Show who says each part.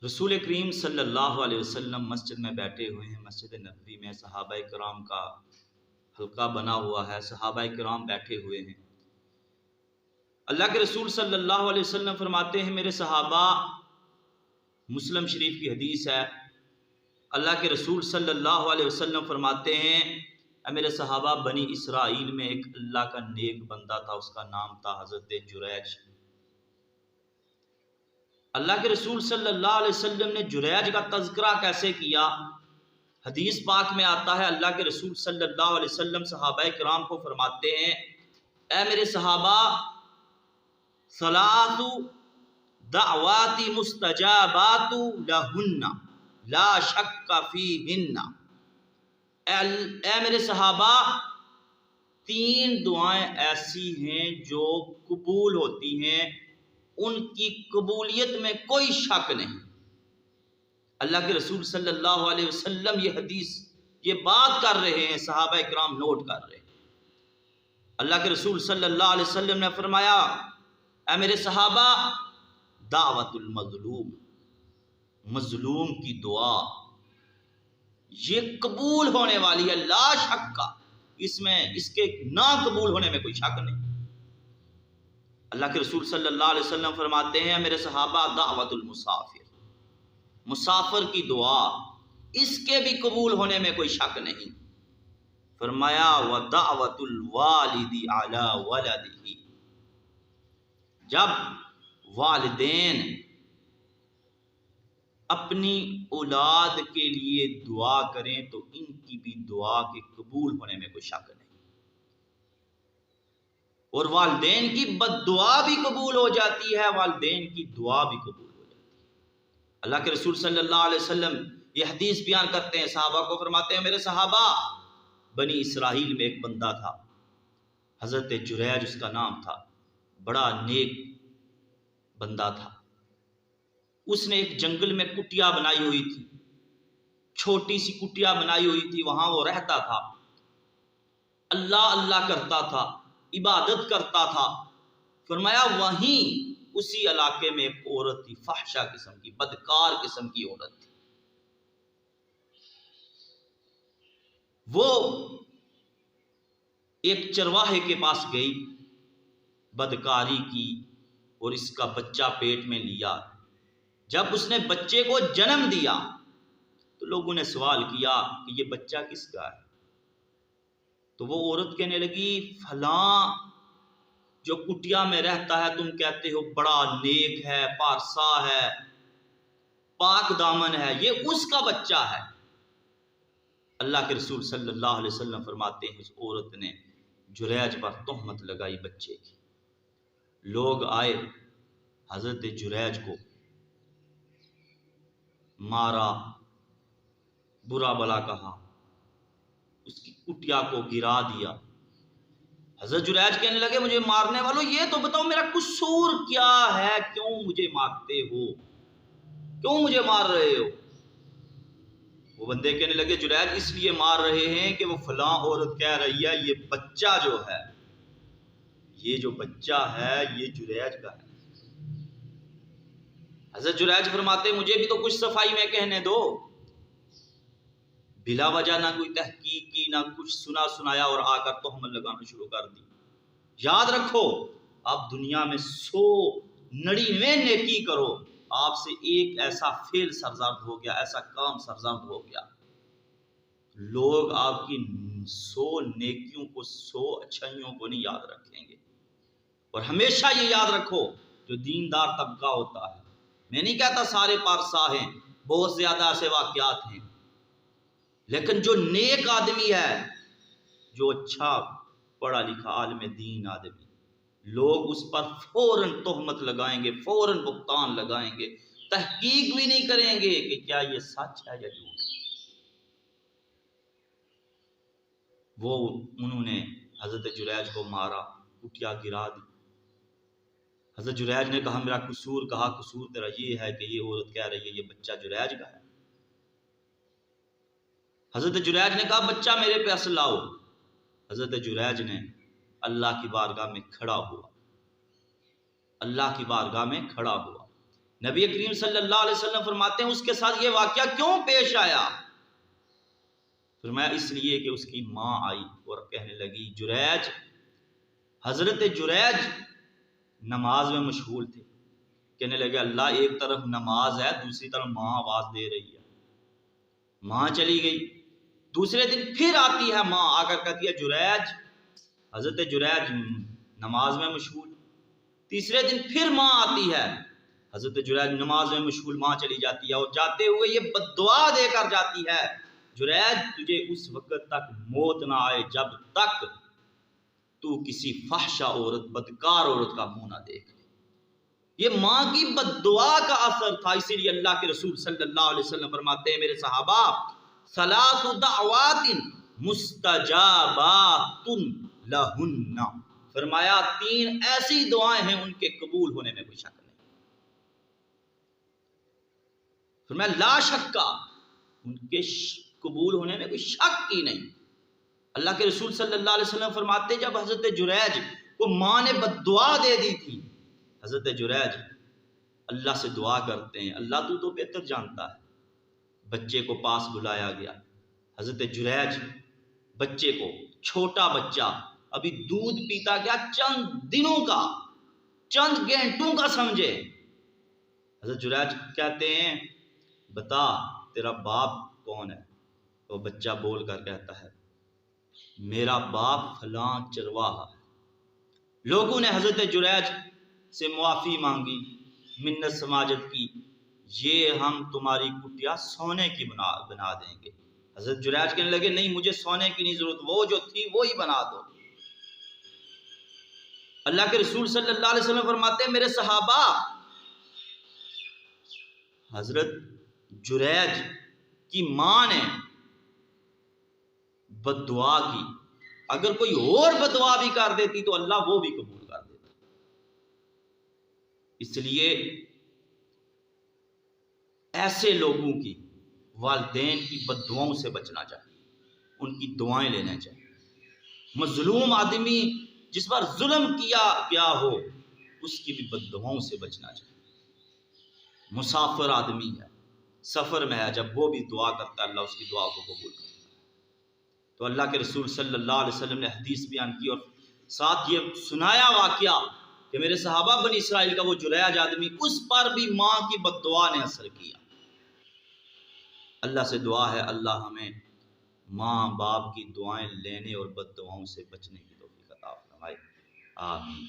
Speaker 1: रसूल करीम सल्लल्लाहु अलैहि वसल्लम मस्जिद में बैठे हुए हैं। मस्जिद नबवी में सहाबा किराम का हल्का बना हुआ है, सहाबा किराम बैठे हुए हैं। अल्लाह के रसूल सल्लल्लाहु अलैहि वसल्लम फरमाते हैं, मेरे सहाबा, मुस्लिम शरीफ की हदीस है, अल्लाह के रसूल सल्लल्लाहु अलैहि वसल्लम फरमाते हैं, मेरे सहाबा, बनी इसराइल में एक अल्लाह का नेक बंदा था, उसका नाम था हज़रत जुरैज। अल्लाह के रसूल सल्लल्लाहु अलैहि वसल्लम ने जुरैज का तज़किरा कैसे किया? हदीस पाक में आता है, अल्लाह के रसूल सल्लल्लाहु अलैहि वसल्लम सहाबाए किराम को फरमाते हैं, ऐ मेरे सहाबा, सलासु दावाती मुस्तजाबातु लहुन्ना ला शक्का फीहिन्ना। ऐ मेरे सहाबा, 3 दुआएं ऐसी हैं जो कबूल होती हैं, उनकी कबूलियत में कोई शक नहीं। अल्लाह के रसूल सल्लल्लाहु अलैहि वसल्लम ये हदीस, ये बात कर रहे हैं, सहाबा इकराम नोट कर रहे हैं। अल्लाह के रसूल सल्लल्लाहु अलैहि वसल्लम ने फरमाया, ऐ मेरे सहाबा, दावतुल मजलूम, मजलूम की दुआ ये कबूल होने वाली है, ला शक्का, इसमें इसके ना कबूल होने में कोई शक नहीं। अल्लाह के रसूल सल्लल्लाहु अलैहि वसल्लम फरमाते हैं, मेरे सहाबा, दावतुल मुसाफिर, मुसाफिर की दुआ, इसके भी कबूल होने में कोई शक नहीं। फरमाया, व दावतुल वालिदी अला वलदिही, जब वालिदैन अपनी औलाद के लिए दुआ करें तो इनकी भी दुआ के कबूल होने में कोई शक नहीं। और वालिदैन की बद्दुआ भी कबूल हो जाती है, वालिदैन की दुआ भी कबूल हो जाती है। अल्लाह के रसूल सल्लल्लाहु अलैहि वसल्लम ये हदीस बयान करते हैं, सहाबा को फरमाते हैं, मेरे सहाबा, बनी इसराइल में एक बंदा था, हज़रत जुरैज उसका नाम था, बड़ा नेक बंदा था। उसने एक जंगल में कुटिया बनाई हुई थी, छोटी सी कुटिया बनाई हुई थी, वहां वो रहता था, अल्लाह अल्लाह करता था, इबादत करता था। फरमाया, वहीं उसी इलाके में एक औरत थी, फाहशा किस्म की, बदकार किस्म की औरत थी। वो एक चरवाहे के पास गई, बदकारी की, और इसका बच्चा पेट में लिया। जब उसने बच्चे को जन्म दिया तो लोगों ने सवाल किया कि ये बच्चा किसका है? तो वो औरत कहने लगी, फलां जो कुटिया में रहता है, तुम कहते हो बड़ा नेक है, पारसा है, पाक दामन है, ये उसका बच्चा है। अल्लाह के रसूल सल्लल्लाहु अलैहि वसल्लम फरमाते हैं, उस औरत ने जुरैज पर तोहमत लगाई बच्चे की। लोग आए, हजरत जुरैज को मारा, बुरा भला कहा, उसकी कुटिया को गिरा दिया। हजरत जुरैज कहने लगे, मुझे मारने वालों, ये तो बताओ मेरा कसूर क्या है, क्यों मुझे मारते हो, क्यों मुझे मार रहे हो? वो बंदे कहने लगे, जुरैज इसलिए मार रहे हैं कि वो फलां औरत कह रही है ये बच्चा जो है, ये जो बच्चा है ये जुरैज का है। हज़रत जुरैज फरमाते, मुझे भी तो कुछ सफाई में कहने दो। बिला वजह ना कोई तहकीक की, ना कुछ सुना सुनाया, और आकर तोहमत लगाना शुरू कर दी। याद रखो, आप दुनिया में 199 नेकी करो, आपसे एक ऐसा फेल सरजर्द हो गया, ऐसा काम सरजर्द हो गया, लोग आपकी 100 नेकियों को, 100 अच्छाइयों को नहीं याद रखेंगे। और हमेशा ये याद रखो, जो दीनदार तबका होता है, मैं नहीं कहता सारे पारसा हैं, बहुत ज्यादा ऐसे वाकयात हैं, लेकिन जो नेक आदमी है, जो अच्छा पढ़ा लिखा आलिम दीन आदमी, लोग उस पर फौरन तोहमत लगाएंगे, फौरन भुगतान लगाएंगे, तहकीक भी नहीं करेंगे कि क्या ये सच है या झूठ है। वो उन्होंने हजरत जुरैज को मारा, कुटिया गिरा दी। हजरत जुरैज ने कहा, मेरा कसूर? कहा, कसूर तेरा ये है कि ये औरत कह रही है ये बच्चा जुरैज का है। हजरत जुरैज ने कहा, बच्चा मेरे पे असल लाओ। हजरत जुरैज ने अल्लाह की बारगाह में खड़ा हुआ, अल्लाह की बारगाह में खड़ा हुआ, نبی کریم صلی اللہ علیہ وسلم فرماتے ہیں اس کے ساتھ یہ واقعہ کیوں پیش آیا؟ فرمایا اس لیے کہ اس کی ماں آئی اور کہنے لگی جریج، حضرت جریج نماز میں مشغول تھے، کہنے لگے اللہ ایک طرف نماز ہے دوسری طرف ماں آواز دے رہی ہے، ماں چلی گئی۔ دوسرے دن پھر آتی ہے ماں، آ کر کہتی ہے جریج، حضرت جریج نماز میں مشغول۔ تیسرے دن پھر ماں آتی ہے، حضرت جریج نماز میں مشغول، ماں چلی جاتی ہے اور جاتے ہوئے یہ بد دعا دے کر جاتی ہے جریج تجھے اس وقت تک موت نہ آئے جب تک تو کسی فحشہ عورت، بدکار عورت کا منہ نہ دیکھ لے۔ یہ ماں کی بد دعا کا اثر تھا، اسی لیے اللہ کے رسول صلی اللہ علیہ وسلم فرماتے ہیں میرے صحابہ ثلاث دعوات مستجابات لہن، فرمایا 3 ایسی دعائیں ہیں ان کے قبول ہونے میں کوئی شک نہیں۔ فرمایا لا شک کا، ان کے قبول ہونے میں کوئی شک ہی نہیں۔ اللہ کے رسول صلی اللہ علیہ وسلم فرماتے جب حضرت جریج کو ماں نے بد دعا دے دی تھی، حضرت جریج اللہ سے دعا کرتے ہیں اللہ تو بہتر جانتا ہے۔ بچے کو پاس بلایا گیا، حضرت جریج بچے کو، چھوٹا بچہ ابھی دودھ پیتا گیا، چند دنوں کا، چند گھنٹوں کا سمجھے۔ حضرت جریج کہتے ہیں بتا تیرا باپ کون ہے؟ وہ بچہ بول کر کہتا ہے میرا باپ فلاں چرواہا ہے۔ لوگوں نے حضرت جریج سے معافی مانگی، منت سماجت کی، یہ ہم تمہاری کٹیا سونے کی بنا دیں گے۔ حضرت جریج کہنے لگے نہیں مجھے سونے کی نہیں ضرورت، وہ جو تھی وہی بنا دو۔ اللہ کے رسول صلی اللہ علیہ وسلم فرماتے ہیں میرے صحابہ حضرت جریج کی ماں نے بد دعا کی، اگر کوئی اور بد دعا بھی کر دیتی تو اللہ وہ بھی قبول کر دیتا۔ اس لیے ایسے لوگوں کی، والدین کی بد دعاؤں سے بچنا چاہیے، ان کی دعائیں لینا چاہیے۔ مظلوم آدمی جس پر ظلم کیا گیا ہو اس کی بھی بد دعاؤں سے بچنا چاہیے۔ مسافر آدمی ہے، سفر میں ہے، جب وہ بھی دعا کرتا ہے اللہ اس کی دعا کو قبول کرتا ہے۔ تو اللہ کے رسول صلی اللہ علیہ وسلم نے حدیث بیان کی اور ساتھ یہ سنایا واقعہ کہ میرے صحابہ بنی اسرائیل کا وہ جریج آدمی، اس پر بھی ماں کی بد دعا نے اثر کیا۔ اللہ سے دعا ہے اللہ ہمیں ماں باپ کی دعائیں لینے اور بد دعاؤں سے بچنے کی توفیق عطا فرمائے، آمین۔